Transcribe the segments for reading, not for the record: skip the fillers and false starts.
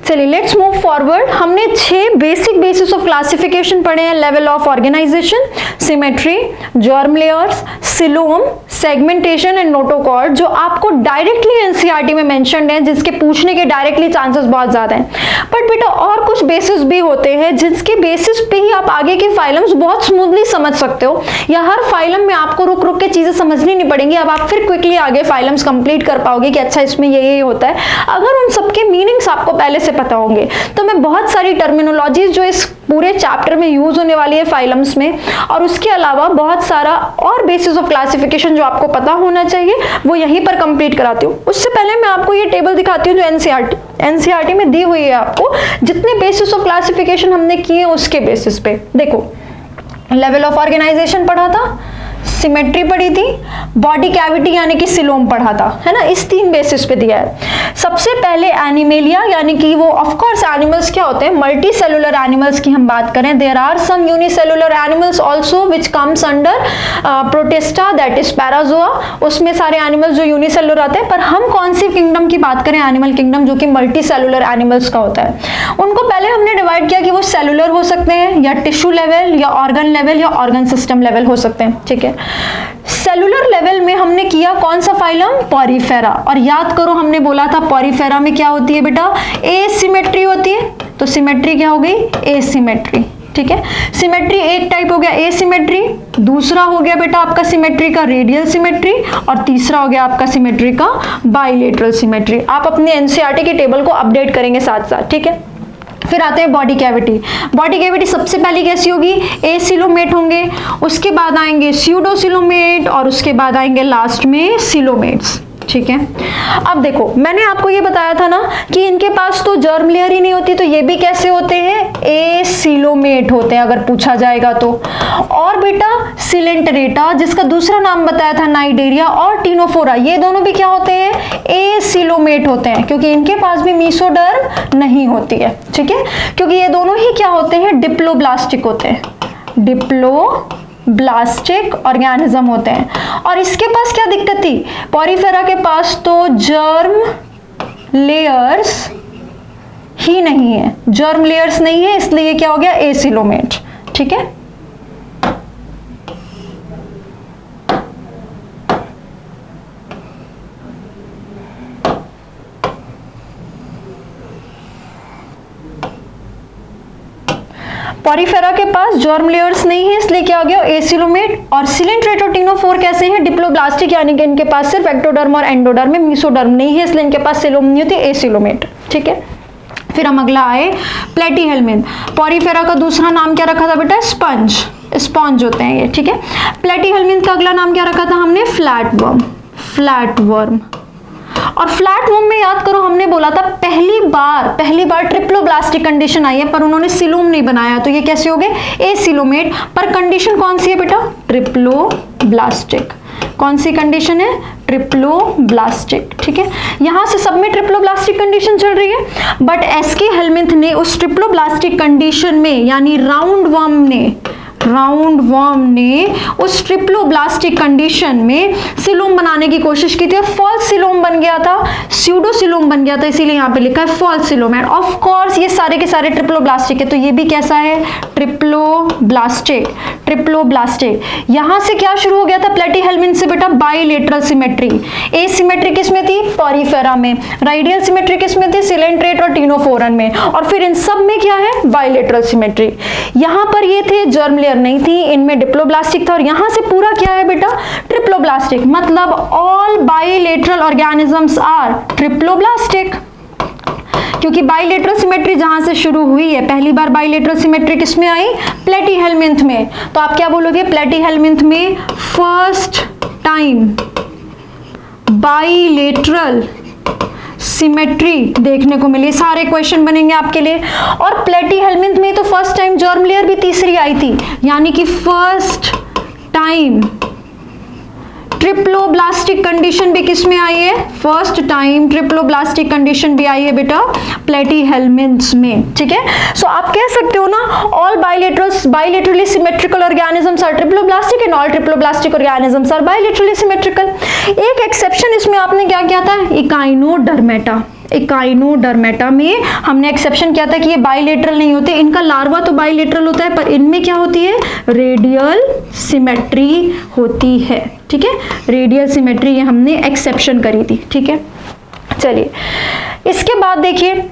चलिए let's move forward. हमने 6 basic basis of classification पढ़े हैं। Level of organisation, symmetry, germ layers, coelom, segmentation and notochord, जो आपको डायरेक्टली एनसीईआरटी में मेंशन्ड है, जिसके पूछने के डायरेक्टली चांसेस बहुत ज्यादा हैं। बट बेटा और कुछ बेसिस भी होते हैं जिसके बेसिस पे ही आप आगे के फाइलम्स बहुत स्मूथली समझ सकते हो, या हर फाइलम में आपको रुक रुक के चीजें समझनी नहीं पड़ेंगी। अब आप फिर क्विकली आगे फाइलम्स कंप्लीट कर पाओगे कि अच्छा इसमें ये होता है, अगर उन सबके मीनिंग्स आपको पहले से पता होंगे। तो मैं बहुत सारी टर्मिनोलॉजीज जो इस पूरे चैप्टर में यूज होने वाली है फाइलम्स में, और उसके अलावा बहुत सारा और बेसिस ऑफ क्लासिफिकेशन जो आपको पता होना चाहिए, वो यहीं पर कंप्लीट कराती हूँ। उससे पहले मैं आपको ये टेबल दिखाती हूँ जो एनसीईआरटी में दी हुई है आपको, जितने बेसिस ऑफ क्लासिफिकेशन हमने किए उसके बेसिस पे। देखो, लेवल ऑफ ऑर्गेनाइजेशन पढ़ा था, सिमेट्री पढ़ी थी, बॉडी कैविटी यानी कि सिलोम पढ़ा था, है ना। इस 3 बेसिस पे दिया है। सबसे पहले एनिमेलिया, यानी कि वो ऑफ कोर्स एनिमल्स क्या होते हैं, मल्टी सेलुलर एनिमल्स की हम बात करें, there are some unicellular animals also which comes under protista, that is parazoa. उसमें सारे एनिमल्स जो यूनिसेलुलर आते हैं, पर हम कौन सी किंगडम की बात करें, एनिमल किंगडम, जो कि मल्टी सेलुलर एनिमल्स का होता है। उनको पहले हमने डिवाइड किया कि वो सेलुलर हो सकते हैं, या टिश्यू लेवल, या ऑर्गन लेवल, या ऑर्गन सिस्टम लेवल हो सकते हैं, ठीक है। सेलुलर लेवल में हमने किया कौन सा फाइलम, पॉरीफेरा। और याद करो हमने बोला था पॉरीफेरा में क्या होती है बेटा, एसिमेट्री होती है। तो सिमेट्री क्या हो गई, एसिमेट्री, ठीक है। सिमेट्री एक टाइप हो गया एसिमेट्री, दूसरा हो गया बेटा आपका सिमेट्री का रेडियल सिमेट्री, और तीसरा हो गया आपका सिमेट्री का बाइलेटरल सिमेट्री। आप अपने एनसीईआरटी के टेबल को अपडेट करेंगे साथ साथ, ठीक है। फिर आते हैं बॉडी कैविटी। बॉडी कैविटी सबसे पहले कैसी होगी, एसिलोमेट होंगे, उसके बाद आएंगे स्यूडोसिलोमेट, और उसके बाद आएंगे लास्ट में सिलोमेट्स, ठीक है। अब देखो, मैंने आपको ये बताया था ना कि इनके पास तो जर्म लेयर ही नहीं होती, तो ये भी कैसे होते हैं, एसिलोमेट होते हैं अगर पूछा जाएगा तो। और बेटा सिलेंटरेटा, जिसका दूसरा नाम बताया था नाइडेरिया, और टीनोफोरा, ये दोनों भी क्या होते हैं, एसिलोमेट होते हैं, क्योंकि इनके पास भी मीसोडर्म नहीं होती है, ठीक है। क्योंकि ये दोनों ही क्या होते हैं, डिप्लोब्लास्टिक होते हैं, डिप्लोब्लास्टिक ऑर्गेनिज्म होते हैं। और इसके पास क्या दिक्कत थी, पॉरीफेरा के पास तो जर्म लेयर्स ही नहीं है, जर्म लेयर्स नहीं है, इसलिए क्या हो गया, एसिलोमेट, ठीक है। पॉरीफेरा के पास जर्म लेयर्स नहीं है, इसलिए क्या हो गया, एसिलोमेट। और सिलेंट्रेट और टीनोफोर कैसे हैं, डिप्लोब्लास्टिक, यानी कि इनके पास सिर्फ एक्टोडर्म और एंडोडर्म में मीसोडर्म नहीं है, इसलिए इनके पास सिलोम नहीं होती, एसिलोमेट, ठीक है। फिर हम अगला आए प्लेटीहेल्मिन्थ। पॉरीफेरा का दूसरा नाम क्या रखा था बेटा, स्पंज, स्पॉन्ज होते हैं ये, ठीक है। प्लेटीहेल्मिन्थ का अगला नाम क्या रखा था हमने, फ्लैटवर्म, फ्लैटवर्म। और फ्लैटवर्म में याद करो हमने बोला था पहली बार ट्रिप्लोब्लास्टिक कंडीशन आई है, पर उन्होंने सिलोम नहीं बनाया, तो ये कैसे हो गए, एसिलोमेट। पर कंडीशन कौन सी है बेटा, ट्रिप्लोब्लास्टिक। कौन सी कंडीशन है, ट्रिप्लोब्लास्टिक, ठीक है। यहां से सब में ट्रिप्लोब्लास्टिक कंडीशन चल रही है, बट एसके हेल्मिन्थ ने उस ट्रिप्लोब्लास्टिक कंडीशन में, यानी राउंड वर्म ने उस ट्रिप्लोब्लास्टिक कंडीशन में सिलोम बनाने की कोशिश की थी, और फॉल्स सिलोम बन गया था, स्यूडो सिलोम बन गया था, इसीलिए यहाँ पे लिखा है false coelom. And of course ये सारे के सारे ट्रिप्लोब्लास्टिक है, तो ये भी कैसा है, ट्रिप्लोब्लास्टिक, ट्रिप्लोब्लास्टिक। यहां से क्या शुरू हो गया था, प्लेटीहेल्मिन्थ से बेटा बाइलेटरल सिमेट्री। एसिमेट्री किसमें थी, पॉरीफेरा में। रेडियल सिमेट्री किसमें थी, सिलेंट्रेट और टीनोफोरन में। और फिर इन सब में क्या है, बाइलेटरल सिमेट्री। यहां पर ये थे जर्म लेयर नहीं थी, इनमें डिप्लोब्लास्टिक था, और यहां से पूरा क्या है बेटा, ट्रिप्लोब्लास्टिक। मतलब all bilateral organisms are triploblastic, क्योंकि बाइलेटरल सिमेट्री जहां से शुरू हुई है, पहली बार बाइलेटरल सिमेट्री किसमें आई, प्लेटीहेल्मिन्थ में। तो आप क्या बोलोगे, प्लेटीहेल्मिन्थ में फर्स्ट टाइम बाइलेटरल सिमेट्री देखने को मिली। सारे क्वेश्चन बनेंगे आपके लिए। और प्लेटीहेल्मिन्थ में तो फर्स्ट टाइम जर्म लेयर भी तीसरी आई थी, यानी कि फर्स्ट टाइम ट्रिप्लोब्लास्टिक कंडीशन भी किसमें आई है, फर्स्ट टाइम ट्रिप्लोब्लास्टिक कंडीशन भी आई है बेटा प्लेटीहेल्मिन्थ्स में, ठीक है। सो आप कह सकते हो ना, all bilaterally symmetrical organisms are triploblastic and all triploblastic organisms are bilaterally symmetrical. एक एक्सेप्शन इसमें आपने क्या किया था, इकाइनोडर्मेटा। इकाइनोडर्मेटा में हमने एक्सेप्शन किया था कि ये बाइलेटरल नहीं होते, इनका लार्वा तो बाइलेटरल होता है पर इनमें क्या होती है, रेडियल सिमेट्री होती है। ठीक है, रेडियल सिमेट्री ये हमने एक्सेप्शन करी थी। ठीक है, चलिए इसके बाद देखिए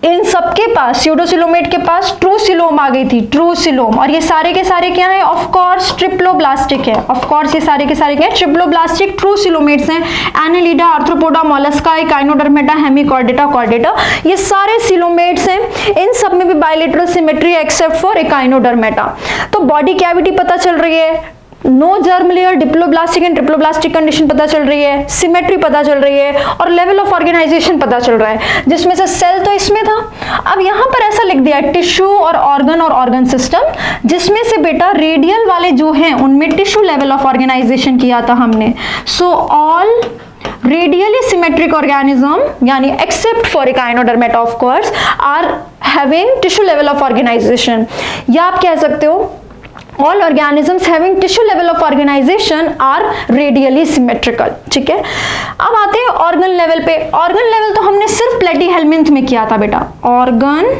इन सबके पास, स्यूडोसिलोमेट के पास ट्रूसिलोम आ गई थी, ट्रूसिलोम, और ये सारे के सारे क्या है, ऑफ कोर्स ट्रिप्लोब्लास्टिक है। ऑफ कोर्स ये सारे के सारे क्या है, ट्रिप्लोब्लास्टिक ट्रूसिलोमेट्स हैं। Annelida, arthropoda, mollusca, echinodermata, hemichordata, chordata, ये सारे सिलोमेट्स हैं। इन सब में भी bilateral symmetry except for echinodermata. तो बॉडी कैविटी पता चल रही है, no germ layer, diploblastic and triploblastic condition पता चल रही है, सिमेट्री पता चल रही है, और लेवल ऑफ ऑर्गेनाइजेशन पता चल रहा है, जिसमें से सेल तो इसमें था। अब यहां पर ऐसा लिख दिया टिश्यू और ऑर्गन सिस्टम, जिसमें से बेटा रेडियल वाले जो हैं उनमें टिश्यू लेवल ऑफ ऑर्गेनाइजेशन किया था हमने। So all radially symmetric organism यानी except for echinodermata of course are having tissue level of organization, या आप कह सकते हो all organisms having tissue level of organization are radially symmetrical। ठीक है, अब आते हैं ऑर्गन लेवल पे। ऑर्गन लेवल तो हमने सिर्फ प्लेटीहेल्मिन्थ में किया था बेटा, ऑर्गन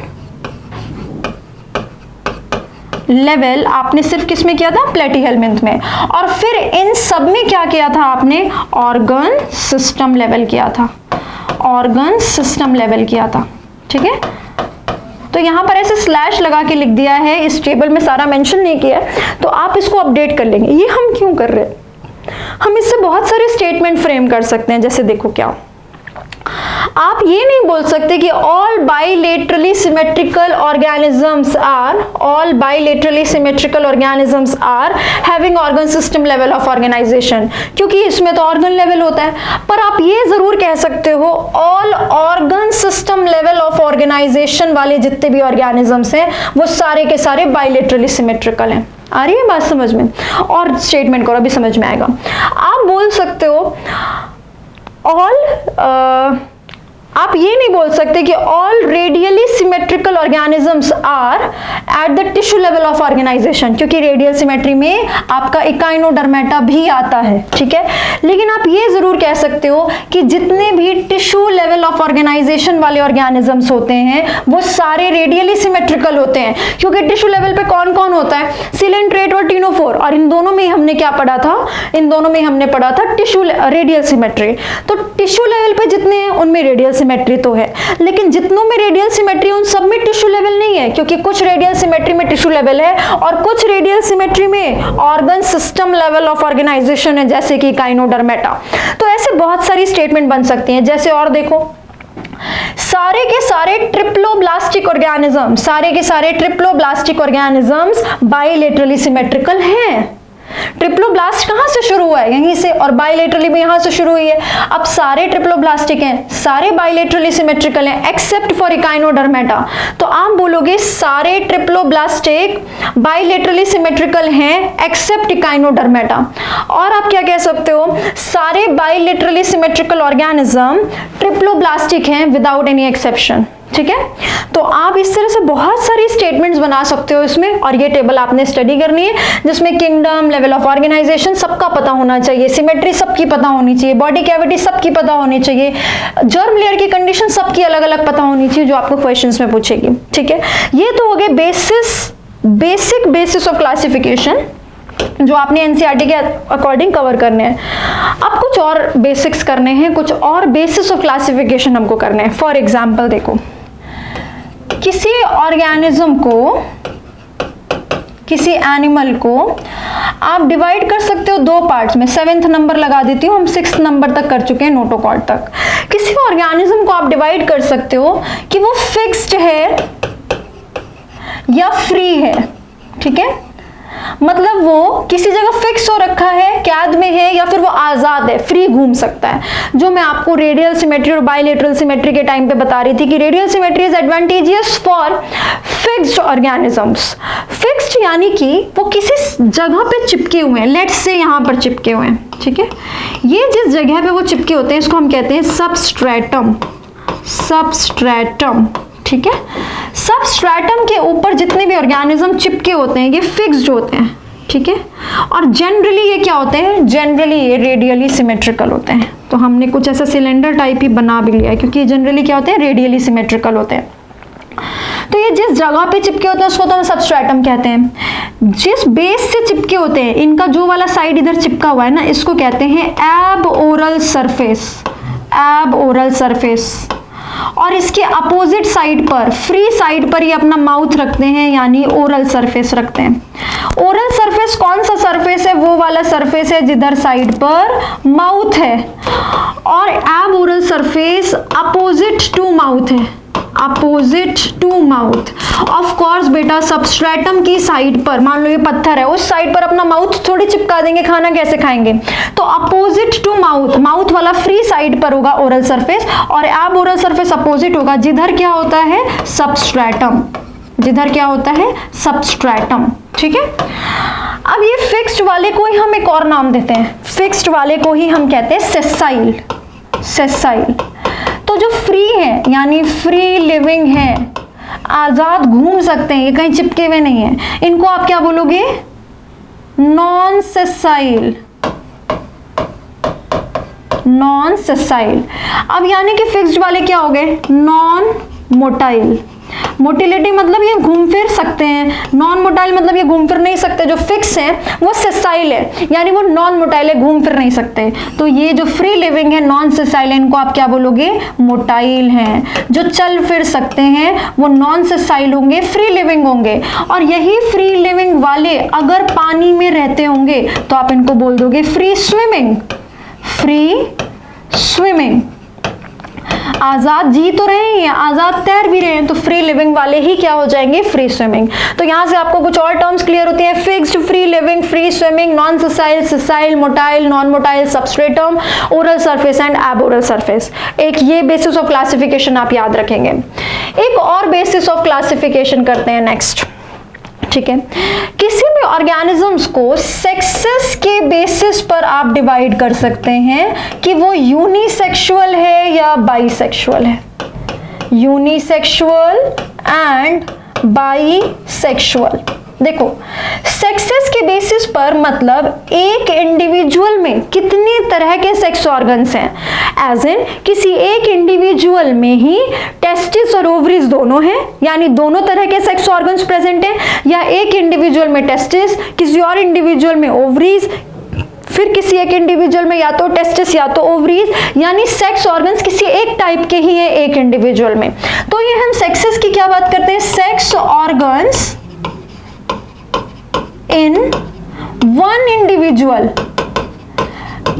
लेवल आपने सिर्फ किस में किया था, प्लेटीहेल्मिन्थ में, और फिर इन सब में क्या किया था आपने, ऑर्गन सिस्टम लेवल किया था, ऑर्गन सिस्टम लेवल किया था। ठीक है, तो यहां पर ऐसे स्लैश लगा के लिख दिया है, इस टेबल में सारा मेंशन नहीं किया है, तो आप इसको अपडेट कर लेंगे। ये हम क्यों कर रहे हैं, हम इससे बहुत सारे स्टेटमेंट फ्रेम कर सकते हैं। जैसे देखो क्या, आप ये नहीं बोल सकते कि all bilaterally symmetrical organisms are having organ system level of organisation, क्योंकि इसमें तो ऑर्गन लेवल होता है। पर आप ये जरूर कह सकते हो all organ system level of organisation वाले जितने भी ऑर्गेनिजम्स हैं वो सारे के सारे बाइलेटरली सिमेट्रिकल हैं। आ रही है बात समझ में? और स्टेटमेंट करो, अभी समझ में आएगा। आप बोल सकते हो आप ये नहीं बोल सकते कि all radially symmetrical organisms are at the tissue level of organisation, क्योंकि रेडियल सिमेट्री में आपका इकाइनोडर्मेटा भी आता है। ठीक है, लेकिन आप ये जरूर कह सकते हो कि जितने भी टिश्यू लेवल ऑफ ऑर्गेनाइजेशन वाले ऑर्गेनिजम्स होते हैं वो सारे रेडियली सिमेट्रिकल होते हैं, क्योंकि टिश्यू लेवल पे कौन कौन होता है, सिलेंट्रेट और टिनोफोर, और इन दोनों में हमने क्या पढ़ा था, इन दोनों में हमने पढ़ा था टिश्यू रेडियल सिमेट्री। तो टिश्यू लेवल पे जितने हैं उनमें रेडियल सिमेट्री तो है, लेकिन जितनों में रेडियल सिमेट्री उन सब में टिश्यू लेवल नहीं है, क्योंकि कुछ रेडियल सिमेट्री में टिश्यू लेवल है और कुछ रेडियल सिमेट्री में organ system level of organisation है, जैसे कि इकाइनोडर्मेटा। तो ऐसे बहुत सारी स्टेटमेंट बन सकती हैं। जैसे और देखो, सारे के सारे ट्रिप्लोब्लास्टिक ऑर्गेनिजम्स बाइलेटरली सिमेट्रिकल हैं। ट्रिप्लोब्लास्ट कहां से शुरू हुआ है, यहीं से, और बाइलेटरली भी यहां से शुरू हुई है। अब सारे ट्रिप्लोब्लास्टिक हैं, सारे बाइलेटरली सिमेट्रिकल हैं एक्सेप्ट फॉर इकाइनोडर्मेटा। तो आप बोलोगे सारे ट्रिप्लोब्लास्टिक बाइलेटरली सिमेट्रिकल हैं एक्सेप्ट इकाइनोडर्मेटा। और आप क्या कह सकते हो, सारे बाइलेटरली सिमेट्रिकल ऑर्गेनिज्म ट्रिप्लोब्लास्टिक हैं विदाउट एनी एक्सेप्शन। ठीक है, तो आप इस तरह से बहुत सारी स्टेटमेंट्स बना सकते हो इसमें, और ये टेबल आपने स्टडी करनी है, जिसमें किंगडम, लेवल ऑफ ऑर्गेनाइजेशन सबका पता होना चाहिए, सिमेट्री सबकी पता होनी चाहिए, बॉडी कैविटी सबकी पता होनी चाहिए, जर्म लेयर की कंडीशन सबकी अलग अलग पता होनी चाहिए, जो आपको क्वेश्चंस में पूछेगी। ठीक है, ये तो हो गए बेसिक बेसिस ऑफ क्लासिफिकेशन जो आपने एनसीईआरटी के अकॉर्डिंग कवर करने हैं। अब कुछ और बेसिक्स करने हैं, कुछ और बेसिस ऑफ क्लासिफिकेशन हमको करने हैं। फॉर एग्जांपल देखो, किसी ऑर्गेनिज्म को, किसी एनिमल को आप डिवाइड कर सकते हो दो पार्ट्स में। 7th नंबर लगा देती हूँ, हम 6th नंबर तक कर चुके हैं, नोटोकॉर्ड तक। किसी ऑर्गेनिज्म को आप डिवाइड कर सकते हो कि वो फिक्स्ड है या फ्री है। ठीक है, मतलब वो किसी जगह फिक्स हो रखा है, कैद में है, या फिर वो आजाद है, फ्री घूम सकता है। जो मैं आपको रेडियल सिमेट्री और बाइलेटरल सिमेट्री के टाइम पे बता रही थी कि radial symmetry is advantageous for fixed organisms. Fixed यानी कि वो किसी जगह पे चिपके हुए हैं, लेट्स से यहां पर चिपके हुए हैं। ठीक है, ये जिस जगह पे वो चिपके होते हैं इसको हम कहते हैं सबस्ट्रेटम। ठीक है, सबस्ट्रेटम के ऊपर जितने भी ऑर्गेनिज्म चिपके होते हैं ये फिक्स्ड होते हैं। ठीक है। और जनरली ये क्या होते हैं, जनरली ये रेडियली सिमेट्रिकल होते हैं। तो हमने कुछ ऐसा सिलेंडर टाइप ही बना भी लिया है, क्योंकि ये जनरली क्या होते हैं, रेडियली सिमेट्रिकल होते हैं। तो ये जिस जगह पे चिपके होते हैं उसको तो हम सबस्ट्रेटम कहते हैं। जिस बेस से चिपके होते हैं, इनका जो वाला साइड इधर चिपका हुआ है ना, इसको कहते हैं एब ओरल सरफेस, एब ओरल सरफेस। और इसके अपोजिट साइड पर, फ्री साइड पर ये अपना माउथ रखते हैं, यानी ओरल सरफेस रखते हैं। ओरल सरफेस कौन सा सरफेस है, वो वाला सरफेस है जिधर साइड पर माउथ है। और aboral surface opposite to mouth है, opposite to mouth. Of course बेटा सबस्ट्रेटम की साइड पर, मान लो ये पत्थर है, उस साइड पर अपना माउथ थोड़ी चिपका देंगे, खाना कैसे खाएंगे। तो अपोजिट टू माउथ, माउथ वाला फ्री साइड पर होगा ओरल सरफेस, और एब ओरल सरफेस अपोजिट होगा जिधर क्या होता है, सबस्ट्रेटम, जिधर क्या होता है, सबस्ट्रेटम। ठीक है। अब ये फिक्स्ड वाले को ही हम एक और नाम देते हैं, फिक्स्ड वाले को ही हम कहते हैं सेसाइल, सेसाइल। तो जो फ्री है, यानी फ्री लिविंग है, आजाद घूम सकते हैं, ये कहीं चिपके हुए नहीं है, इनको आप क्या बोलोगे, नॉन सेसाइल, नॉन सेसाइल। अब यानी कि फिक्स्ड वाले क्या हो गए, नॉन मोटाइल। मोटिलिटी मतलब ये घूम फिर सकते हैं, नॉन मोटाइल मतलब ये घूम फिर नहीं सकते। जो फिक्स है वो सेसाइल है, यानी वो नॉन मोटाइल है, घूम फिर नहीं सकते। तो ये जो फ्री लिविंग है, नॉन सेसाइल, इनको आप क्या बोलोगे, मोटाइल हैं। जो चल फिर सकते हैं वो नॉन सेसाइल होंगे, फ्री लिविंग होंगे। और यही फ्री लिविंग वाले अगर पानी में रहते होंगे तो आप इनको बोल दोगे free swimming, free swimming. Azad ji तो रहे हैं, आजाद तैर भी रहे हैं, तो फ्री लिविंग वाले ही क्या हो जाएंगे, फ्री स्विमिंग। तो यहां से आपको कुछ और टर्म्स क्लियर होती हैं, fixed, free living, free swimming, non sessile, sessile, motile, non motile, substratum, oral surface and एब ओरल सरफेस। एक ये बेसिस ऑफ क्लासिफिकेशन आप याद रखेंगे। एक और बेसिस ऑफ क्लासिफिकेशन करते हैं नेक्स्ट। ठीक है। किसी भी ऑर्गेनिजम्स को सेक्सेस के बेसिस पर आप डिवाइड कर सकते हैं कि वो यूनिसेक्सुअल है या बाइसेक्सुअल है, यूनिसेक्सुअल एंड बाइसेक्सुअल। देखो, सेक्सेस के बेसिस पर मतलब एक इंडिविजुअल में कितनी तरह के सेक्स ऑर्गन्स हैं, एज इन किसी एक इंडिविजुअल में ही टेस्टिस और ओवरीज दोनों हैं, यानी दोनों तरह के सेक्स ऑर्गन्स प्रेजेंट हैं, या एक इंडिविजुअल में टेस्टिस, किसी और इंडिविजुअल में ओवरीज, फिर किसी एक इंडिविजुअल में या तो टेस्टिस या तो ओवरीज, यानी सेक्स ऑर्गन्स किसी एक टाइप के ही है एक इंडिविजुअल में। तो ये हम सेक्सेस की क्या बात करते हैं, sex organs in one individual.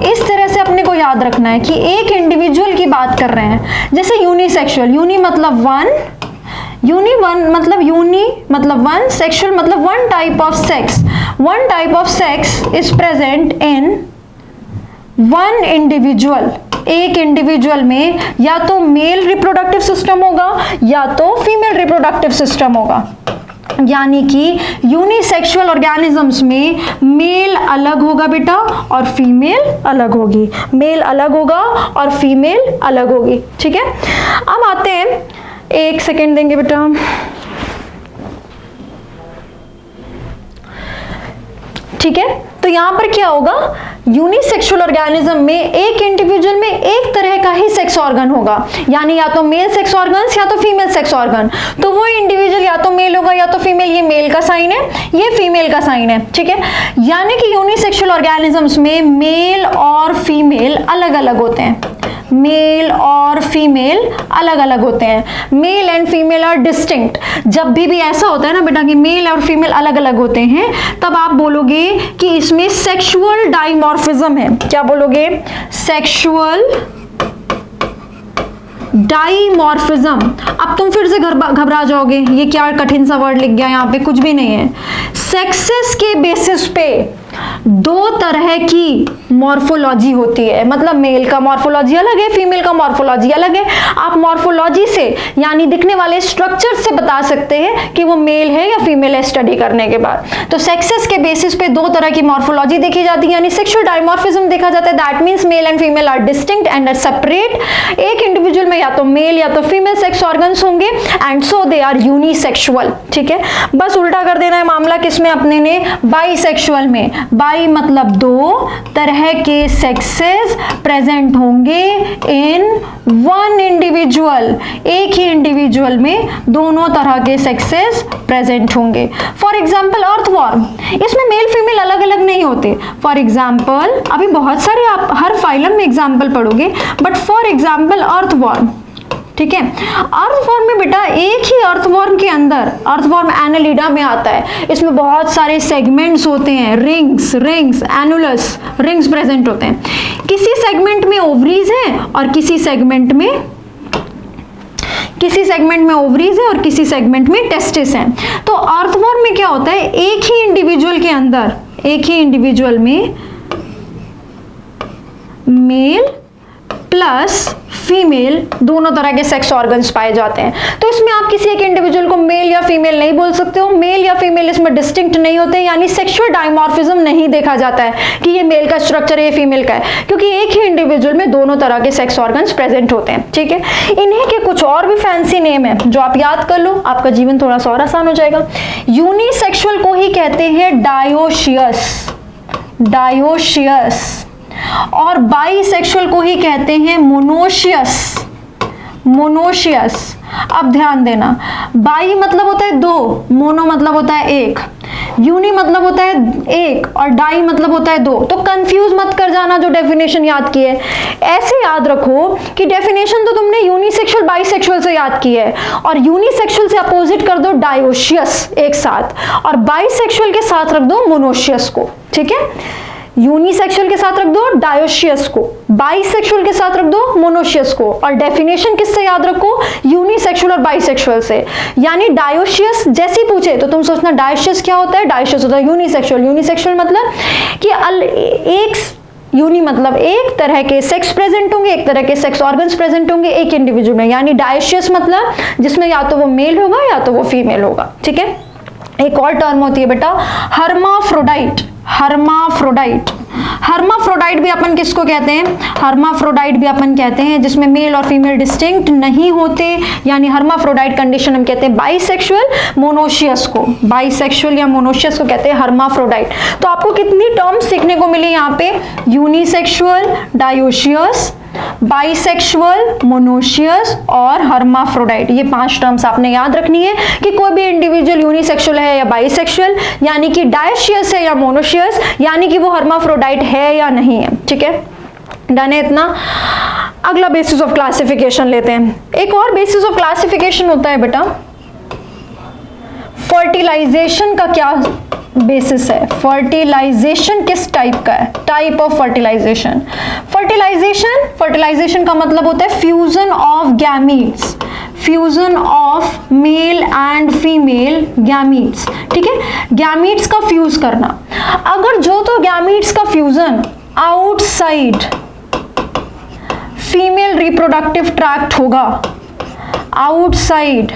इस तरह से अपने को याद रखना है कि एक इंडिविजुअल की बात कर रहे हैं। जैसे यूनिसेक्सुअल, यूनि मतलब वन, यूनि वन मतलब यूनि मतलब वन, सेक्सुअल मतलब one type of sex, one type of sex is present in one individual. एक इंडिविजुअल में या तो मेल रिप्रोडक्टिव सिस्टम होगा या तो फीमेल रिप्रोडक्टिव सिस्टम होगा, यानी कि यूनिसेक्सुअल ऑर्गेनिजम्स में मेल अलग होगा बेटा और फीमेल अलग होगी, मेल अलग होगा और फीमेल अलग होगी। ठीक है। अब आते हैं, एक सेकेंड देंगे बेटा, ठीक है। तो यहां पर क्या होगा, यूनिसेक्सुअल ऑर्गेनिज्म में एक इंडिविजुअल में एक तरह का ही सेक्स ऑर्गन होगा, यानी या तो मेल सेक्स ऑर्गन्स या तो फीमेल सेक्स ऑर्गन। तो वो इंडिविजुअल या तो मेल होगा या तो फीमेल, ये मेल का साइन है, ये फीमेल का साइन है। ठीक है। यानी कि यूनिसेक्सुअल ऑर्गेनिजम्स में मेल और फीमेल अलग अलग होते हैं, मेल और फीमेल अलग अलग होते हैं, male and female are distinct. जब भी ऐसा होता है ना बेटा कि मेल और फीमेल अलग अलग होते हैं, तब आप बोलोगे कि इसमें सेक्सुअल डाइमॉर्फिज्म है। क्या बोलोगे, सेक्सुअल डाइमॉर्फिज्म। अब तुम फिर से घबरा जाओगे, ये क्या कठिन सा वर्ड लिख गया यहाँ पे, कुछ भी नहीं है। सेक्सेस के बेसिस पे दो तरह की मॉर्फोलॉजी होती है, मतलब मेल का मॉर्फोलॉजी अलग है, फीमेल का मॉर्फोलॉजी अलग है। आप मॉर्फोलॉजी से यानी दिखने वाले स्ट्रक्चर से बता सकते हैं कि वो मेल है या फीमेल है स्टडी करने के बाद। तो सेक्सेस के बेसिस पे दो तरह की मॉर्फोलॉजी देखी जाती है, यानी सेक्सुअल डायमॉर्फिज्म देखा जाता है, that means male and female are distinct and are separate. एक इंडिविजुअल में या तो मेल या तो फीमेल सेक्स ऑर्गन्स होंगे and so they are unisexual. ठीक है, बस उल्टा कर देना है मामला किसमें, अपने ने बाइसेक्सुअल में। बाई मतलब दो तरह के सेक्सेस प्रेजेंट होंगे इन वन इंडिविजुअल, एक ही इंडिविजुअल में दोनों तरह के सेक्सेस प्रेजेंट होंगे। फॉर एग्जाम्पल अर्थवॉर्म, इसमें मेल फीमेल अलग अलग नहीं होते। फॉर एग्जाम्पल अभी बहुत सारे आप हर फाइलम में एग्जाम्पल पढ़ोगे, बट फॉर एग्जाम्पल अर्थवॉर्म, ठीक है, अर्थवॉर्म में बेटा एक ही अर्थवॉर्म के अंदर, अर्थवॉर्म एनालिडा में आता है, इसमें बहुत सारे सेगमेंट्स होते हैं, रिंग्स एनुलस रिंग्स प्रेजेंट होते हैं। किसी सेगमेंट में ओवरीज है और किसी सेगमेंट में ओवरीज है और किसी सेगमेंट में टेस्टिस है। तो अर्थवॉर्म में क्या होता है, एक ही इंडिविजुअल के अंदर, एक ही इंडिविजुअल में मेल प्लस फीमेल दोनों तरह के सेक्स ऑर्गन्स पाए जाते हैं। तो इसमें आप किसी एक इंडिविजुअल को मेल या फीमेल नहीं बोल सकते हो, मेल या फीमेल इसमें डिस्टिंक्ट नहीं होते, यानी सेक्सुअल डायमॉर्फिज्म नहीं देखा जाता है कि ये मेल का स्ट्रक्चर है ये फीमेल का है, क्योंकि एक ही इंडिविजुअल में दोनों तरह के सेक्स ऑर्गन्स प्रेजेंट होते हैं। ठीक है, इन्हीं के कुछ और भी फैंसी नेम है जो आप याद कर लो, आपका जीवन थोड़ा सा और आसान हो जाएगा। यूनिसेक्सुअल को ही कहते हैं डायोशियस, और बाइसेक्सुअल को ही कहते हैं मोनोशियस। अब ध्यान देना, बाई मतलब होता है दो, मोनो मतलब होता है एक, यूनि मतलब होता है एक और डाई मतलब होता है दो। तो कंफ्यूज मत कर जाना जो डेफिनेशन याद की है, ऐसे याद रखो कि डेफिनेशन तो तुमने यूनिसेक्सुअल बाइसेक्सुअल से याद की है और यूनिसेक्सुअल से अपोजिट कर दो डायोशियस एक साथ, और बाइसेक्सुअल के साथ रख दो मोनोशियस को। ठीक है, यूनिसेक्सुअल के साथ रख दो डायोशियस को, बाइसेक्सुअल के साथ रख दो मोनोशियस को, और डेफिनेशन किससे याद रखो, यूनिसेक्सुअल और बाइसेक्सुअल से। यानी डायोशियस जैसे पूछे तो तुम सोचना डायोशियस क्या होता है, डायोशियस होता है यूनिसेक्सुअल। यूनिसेक्सुअल मतलब कि एक यूनि मतलब एक तरह के सेक्स प्रेजेंट होंगे, एक तरह के सेक्स ऑर्गन्स प्रेजेंट होंगे एक इंडिविजुअल में, यानी डायोशियस मतलब जिसमें या तो वो मेल होगा या तो वो फीमेल होगा। ठीक है, एक और टर्म होती है बेटा हर्माफ्रोडाइट। हर्माफ्रोडाइट भी अपन किसको कहते हैं, हर्माफ्रोडाइट भी अपन कहते हैं जिसमें मेल और फीमेल डिस्टिंक्ट नहीं होते, यानी हर्माफ्रोडाइट कंडीशन हम कहते हैं बाइसेक्सुअल मोनोशियस को, बाइसेक्सुअल या मोनोशियस को कहते हैं हर्माफ्रोडाइट। तो आपको कितनी टर्म्स सीखने को मिली यहाँ पे, यूनिसेक्सुअल डायोशियस, बाइसेक्सुअल मोनोशियस और हर्माफ्रोडाइट। ये 5 टर्म्स आपने याद रखनी है कि कोई भी इंडिविजुअल यूनिसेक्सुअल है या बाइसेक्सुअल, यानी कि डायोशियस है या मोनोशियस, यानी कि वो हर्माफ्रोडाइट है या नहीं है। ठीक है, डन है इतना। अगला बेसिस ऑफ क्लासिफिकेशन लेते हैं। एक और बेसिस ऑफ क्लासिफिकेशन होता है बेटा फर्टिलाइजेशन का। क्या बेसिस है, फर्टिलाइजेशन किस टाइप का है, टाइप ऑफ फर्टिलाइजेशन। फर्टिलाइजेशन का मतलब होता है fusion of gametes, fusion of male and female gametes. ठीक है, गैमीट्स का फ्यूज करना। अगर जो तो गैमीट्स का fusion outside female reproductive tract होगा, आउटसाइड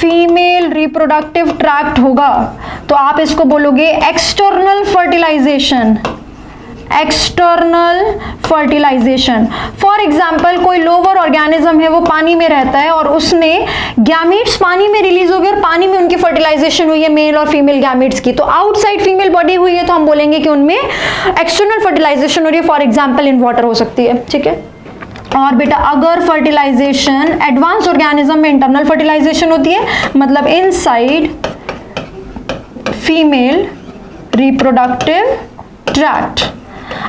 फीमेल रिप्रोडक्टिव ट्रैक्ट होगा, तो आप इसको बोलोगे external fertilisation. External fertilisation. For example कोई लोअर ऑर्गेनिज्म है, वो पानी में रहता है और उसने गैमीट्स पानी में रिलीज हो गए और पानी में उनकी फर्टिलाइजेशन हुई है मेल और फीमेल गैमीट्स की, तो आउटसाइड फीमेल बॉडी हुई है तो हम बोलेंगे कि उनमें एक्सटर्नल फर्टिलाइजेशन हो रही है, फॉर एग्जाम्पल इन वाटर हो सकती है। ठीक है, और बेटा अगर फर्टिलाइजेशन एडवांस ऑर्गेनिज्म में इंटरनल फर्टिलाइजेशन होती है, मतलब इनसाइड फीमेल रिप्रोडक्टिव ट्रैक्ट।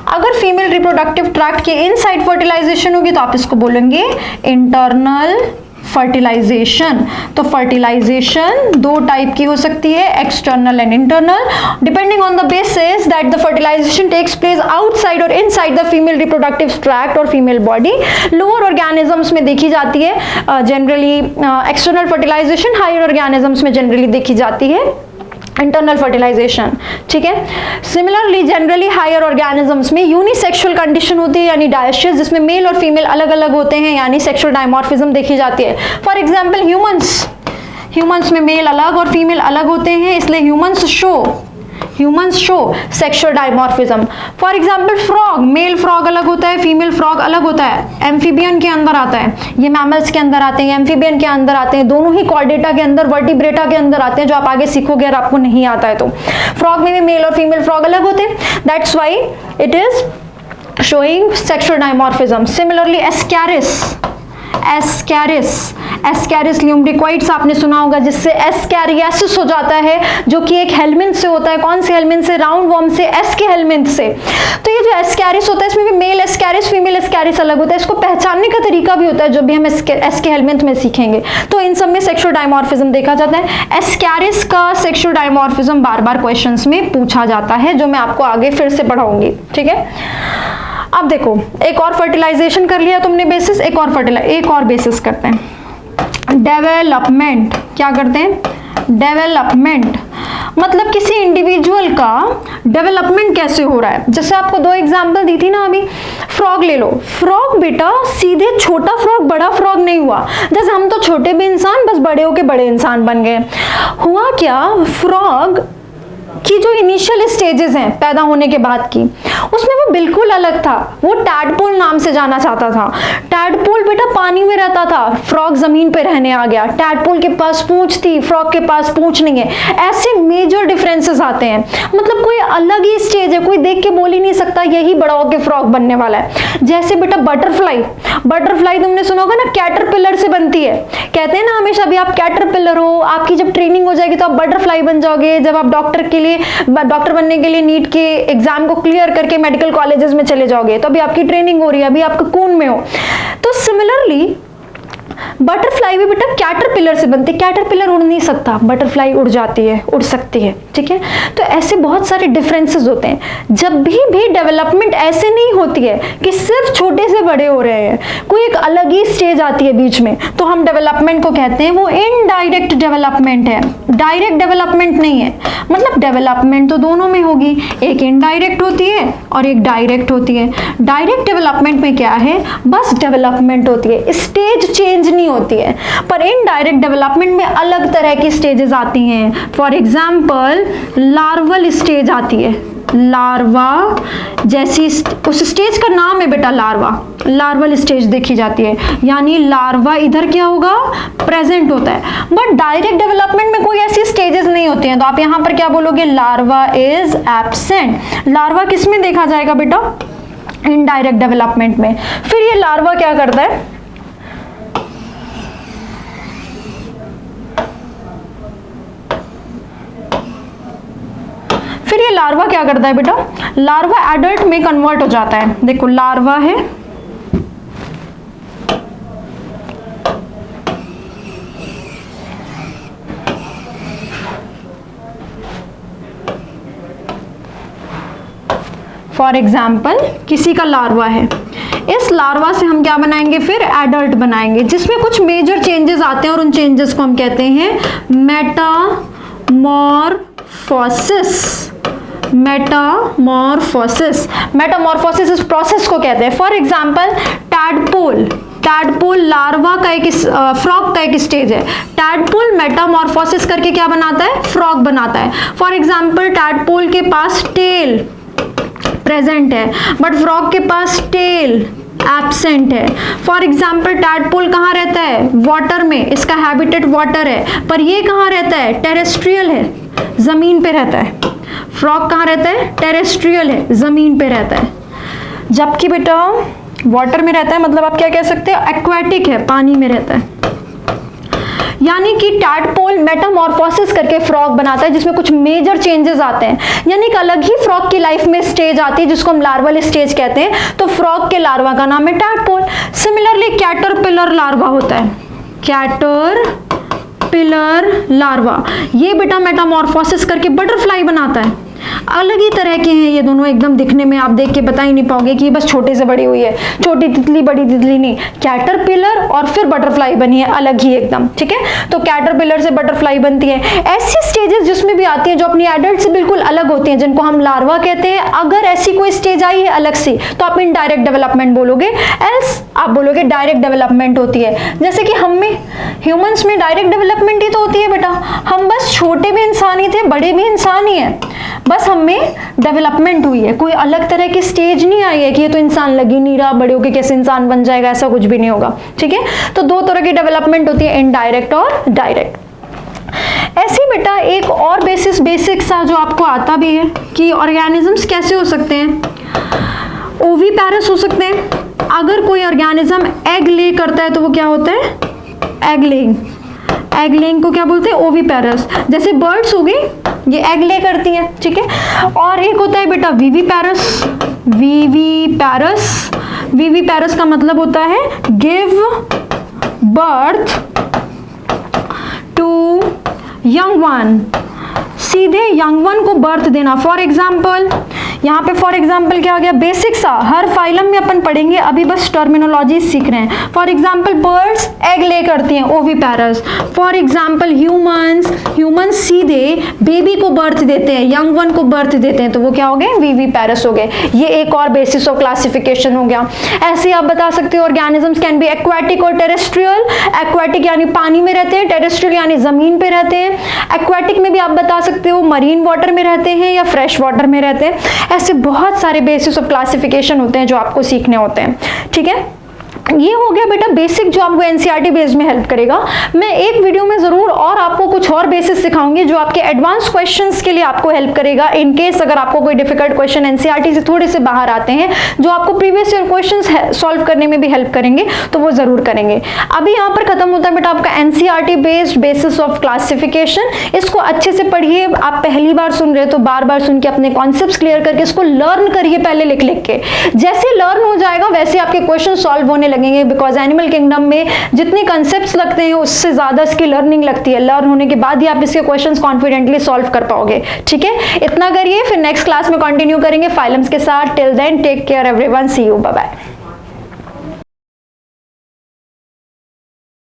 अगर फीमेल रिप्रोडक्टिव ट्रैक्ट के इनसाइड फर्टिलाइजेशन होगी तो आप इसको बोलेंगे इंटरनल फर्टिलाइजेशन। तो फर्टिलाइजेशन 2 टाइप की हो सकती है, external and internal, depending on the basis that the fertilization takes place outside और inside the female reproductive tract और फीमेल बॉडी। लोअर ऑर्गेनिजम्स में देखी जाती है generally external fertilisation, higher organisms में जनरली देखी जाती है इंटरनल फर्टिलाइजेशन, ठीक है। सिमिलरली जनरली हायर ऑर्गेनिजम्स में यूनिसेक्सुअल कंडीशन होती है यानी डायस्चियस, जिसमें मेल और फीमेल अलग अलग होते हैं यानी सेक्सुअल डायमॉर्फिज्म देखी जाती है। फॉर एग्जांपल ह्यूमंस में मेल अलग और फीमेल अलग होते हैं, इसलिए humans show sexual dimorphism. For example frog, male frog अलग होता है, फीमेल फ्रॉग अलग होता है। एम्फीबियन के अंदर आता है, ये मैमल्स के अंदर आते हैं, एम्फीबियन के अंदर आते हैं, दोनों ही कॉर्डेटा के अंदर, वर्टिब्रेटा के अंदर आते हैं, जो आप आगे सीखोगे अगर आपको नहीं आता है तो। फ्रॉग में भी मेल और फीमेल फ्रॉग अलग होते हैं, that's why it is showing sexual dimorphism. Similarly ascaris lumbricoides आपने सुना होगा, जिससे एस्कैरियासिस हो जाता है, जो कि एक हेलमिंथ से होता है। कौन से हेलमिंथ से? राउंड वर्म से, एस के हेलमिंथ से। तो ये जो एस्कैरिस होता है, इसमें भी मेल एस्कैरिस फीमेल एस्कैरिस अलग होता है। इसको पहचानने का तरीका भी होता है जो भी हम एस के हेलमिंथ में सीखेंगे। तो इन सब में सेक्सुअल डायमॉर्फिज्म देखा जाता है। एस्कैरिस का सेक्सुअल डायमॉर्फिज्म बार बार क्वेश्चंस में पूछा जाता है, जो मैं आपको आगे फिर से पढ़ाऊंगी, ठीक है। अब देखो, एक और फर्टिलाइजेशन कर लिया तुमने बेसिस, एक और बेसिस करते हैं, डेवलपमेंट। क्या करते हैं? डेवलपमेंट, मतलब किसी इंडिविजुअल का डेवलपमेंट कैसे हो रहा है। जैसे आपको 2 एग्जांपल दी थी ना अभी, फ्रॉग ले लो। फ्रॉग बेटा सीधे छोटा फ्रॉग बड़ा फ्रॉग नहीं हुआ, जैसे हम तो छोटे भी इंसान बस बड़े होके बड़े इंसान बन गए। हुआ क्या, फ्रॉग की जो इनिशियल स्टेजेस हैं पैदा होने के बाद की, उसमें वो बिल्कुल अलग था। वो टैडपोल नाम से जाना जाता था। टैडपोल बेटा पानी में रहता था, फ्रॉग जमीन पे रहने आ गया। टैडपोल के पास पूंछ थी, फ्रॉग के पास पूंछ नहीं है। ऐसे मेजर डिफरेंसेस आते हैं, मतलब कोई अलग ही स्टेज है, कोई देख के बोल ही नहीं सकता यही बड़ा होके फ्रॉग बनने वाला है। जैसे बेटा बटरफ्लाई तुमने सुना होगा ना, कैटरपिलर से बनती है। कहते हैं ना हमेशा, भी आप कैटरपिलर हो, आपकी जब ट्रेनिंग हो जाएगी तो आप बटरफ्लाई बन जाओगे। जब आप डॉक्टर बनने के लिए नीट के एग्जाम को क्लियर करके मेडिकल कॉलेजेस में चले जाओगे, तो अभी आपकी ट्रेनिंग हो रही है, अभी आप कून में हो। तो सिमिलरली बटरफ्लाई भी बेटा कैटरपिलर से बनती है। कैटरपिलर उड़ नहीं सकता, बटरफ्लाई उड़ जाती है, उड़ सकती है, ठीक है। तो ऐसे बहुत सारे डिफरेंसेस होते हैं। जब भी डेवलपमेंट ऐसे नहीं होती है कि सिर्फ छोटे से बड़े हो रहे हैं, कोई एक अलग ही स्टेज आती है बीच में, तो हम डेवलपमेंट को कहते हैं वो इनडायरेक्ट डेवलपमेंट है, डायरेक्ट डेवलपमेंट नहीं है। मतलब डेवलपमेंट तो दोनों में होगी, एक इनडायरेक्ट होती है और एक डायरेक्ट होती है। डायरेक्ट डेवलपमेंट में क्या है, बस डेवलपमेंट होती है, स्टेज चेंज नहीं होती है। पर इनडायरेक्ट डेवलपमेंट में अलग तरह की स्टेजेस आती हैं। फॉर एग्जांपल लार्वल स्टेज आती है, लार्वा जैसी उस स्टेज का नाम है बेटा लार्वल स्टेज देखी जाती है, यानी लार्वा इधर क्या होगा, प्रेजेंट होता है। बट डायरेक्ट डेवलपमेंट में कोई ऐसी स्टेजेस नहीं होती हैं, तो आप यहां पर क्या बोलोगे, लार्वा इज एब्सेंट। लार्वा किस में देखा जाएगा बेटा, इनडायरेक्ट डेवलपमेंट में। फिर ये लार्वा क्या करता है, फिर ये लार्वा क्या करता है बेटा, लार्वा एडल्ट में कन्वर्ट हो जाता है। देखो लार्वा है, फॉर एग्जाम्पल किसी का लार्वा है, इस लार्वा से हम क्या बनाएंगे, फिर एडल्ट बनाएंगे, जिसमें कुछ मेजर चेंजेस आते हैं और उन चेंजेस को हम कहते हैं मेटामॉर्फोसिस इस प्रोसेस को कहते हैं। फॉर एग्जाम्पल टैडपोल लार्वा का एक फ्रॉग का एक स्टेज है। टैडपोल मेटामॉर्फोसिस करके क्या बनाता है, फ्रॉग बनाता है। फॉर एग्जाम्पल टैडपोल के पास टेल प्रेजेंट है, बट फ्रॉग के पास टेल एब्सेंट है। फॉर एग्जाम्पल टैडपोल कहाँ रहता है, वाटर में, इसका हैबिटेट वाटर है, पर ये कहाँ रहता है, टेरेस्ट्रियल है, जमीन पे रहता है। फ्रॉग कहाँ रहता है, टेरेस्ट्रियल है, जमीन पे रहता है। जबकि बेटा वाटर में रहता है, मतलब आप क्या कह सकते हैं, एक्वाटिक है, पानी में रहता है। यानी कि टैडपोल मेटामॉर्फोसिस करके फ्रॉग बनाता है, जिसमें कुछ मेजर चेंजेस आते हैं, यानी कि अलग ही फ्रॉग की लाइफ में स्टेज आती है जिसको हम लार्वल स्टेज कहते हैं। तो फ्रॉग के लार्वा का नाम है टैडपोल। सिमिलरली कैटरपिलर लार्वा होता है, कैटरपिलर लार्वा, ये बेटा मेटामॉर्फोसिस करके बटरफ्लाई बनाता है। अलग ही तरह के हैं ये दोनों, एकदम दिखने में आप देख के बता ही नहीं पाओगे कि बस छोटे से बड़ी हुई है, छोटी तितली बड़ी तितली नहीं, कैटरपिलर और फिर बटरफ्लाई बनी है अलग ही एकदम, ठीक है। तो कैटरपिलर से बटरफ्लाई बनती है। ऐसी स्टेजेस जिसमें भी आती हैं जो अपनी एडल्ट से बिल्कुल अलग होती हैं, जिनको हम लार्वा कहते हैं, अगर ऐसी कोई स्टेज आई है अलग सी तो आप इनडायरेक्ट डेवलपमेंट बोलोगे, एल्स आप बोलोगे डायरेक्ट डेवलपमेंट होती है। जैसे कि हम में, ह्यूमंस में डायरेक्ट डेवलपमेंट ही तो होती है बेटा, हम बस छोटे भी इंसान ही थे, बड़े भी इंसान ही हैं, बस हम में डेवलपमेंट हुई है, कोई अलग तरह की स्टेज नहीं आई है कि ये तो इंसान लग ही नहीं रहा, बड़े होके कैसे इंसान बन जाएगा, ऐसा कुछ भी नहीं होगा, ठीक है। तो दो तरह की डेवलपमेंट होती है, इनडायरेक्ट और डायरेक्ट। ऐसे बेटा एक और बेसिक सा जो आपको आता भी है कि ऑर्गेनिजम्स कैसे हो सकते हैं, ओवीपैरस हो सकते हैं। अगर कोई ऑर्गेनिज्म एग ले करता है तो वो क्या होता है, एग लेइंग, एग लेइंग को क्या बोलते हैं, ओवीपैरस। जैसे बर्ड्स हो गई, ये एग ले करती हैं, ठीक है। और एक होता है बेटा विविपैरस, विविपैरस, विविपैरस का मतलब होता है give birth to young one, सीधे यंग वन को बर्थ देना। फॉर एग्जाम्पल यहाँ पे फॉर एग्जाम्पल क्या हो गया, बेसिक सा, हर फाइलम में अपन पढ़ेंगे, अभी बस टर्मिनोलॉजी सीख रहे हैं। फॉर एग्जाम्पल बर्ड्स एग ले करती हैं, ओवीपैरस। फॉर एग्जाम्पल ह्यूमंस, ह्यूमंस सीधे बेबी को बर्थ देते हैं, यंग वन को बर्थ देते हैं, तो वो क्या हो गए, विविपैरस हो गए। ये एक और बेसिस ऑफ क्लासिफिकेशन हो गया। ऐसे आप बता सकते हो ऑर्गेनिजम्स कैन बी एक्वाटिक और टेरेस्ट्रियल। एक्वाटिक यानी पानी में रहते हैं, टेरेस्ट्रियल यानी जमीन पे रहते हैं। एक्वाटिक में भी आप बता सकते हो मरीन वाटर में रहते हैं या फ्रेश वाटर में रहते हैं। ऐसे बहुत सारे बेसिस ऑफ क्लासिफिकेशन होते हैं जो आपको सीखने होते हैं, ठीक है। ये हो गया बेटा बेसिक जो आपको एनसीईआरटी बेस्ड में हेल्प करेगा। मैं एक वीडियो में जरूर और आपको कुछ और बेसिस सिखाऊंगी जो आपके एडवांस क्वेश्चंस के लिए आपको हेल्प करेगा। इन केस अगर आपको कोई डिफिकल्ट क्वेश्चन एनसीईआरटी से थोड़े से बाहर आते हैं जो आपको प्रीवियस ईयर क्वेश्चंस सॉल्व करने में भी हेल्प करेंगे, तो वो जरूर करेंगे। अभी यहाँ पर खत्म होता है बेटा आपका NCERT based basis of classification. इसको अच्छे से पढ़िए, आप पहली बार सुन रहे हो तो बार बार सुन के अपने कॉन्सेप्ट क्लियर करके इसको लर्न करिए पहले लिख लिख के। जैसे लर्न हो जाएगा वैसे आपके क्वेश्चन सॉल्व होने लगेंगे, बिकॉज एनिमल किंगडम में जितने कंसेप्ट्स लगते हैं उससे ज्यादा इसकी लर्निंग लगती है। लर्न होने के बाद ही आप इसके क्वेश्चंस कॉन्फिडेंटली सॉल्व कर पाओगे, ठीक है। इतना करिए, फिर नेक्स्ट क्लास में कंटिन्यू करेंगे फाइलम्स के साथ। Till then take care everyone, see you, bye bye.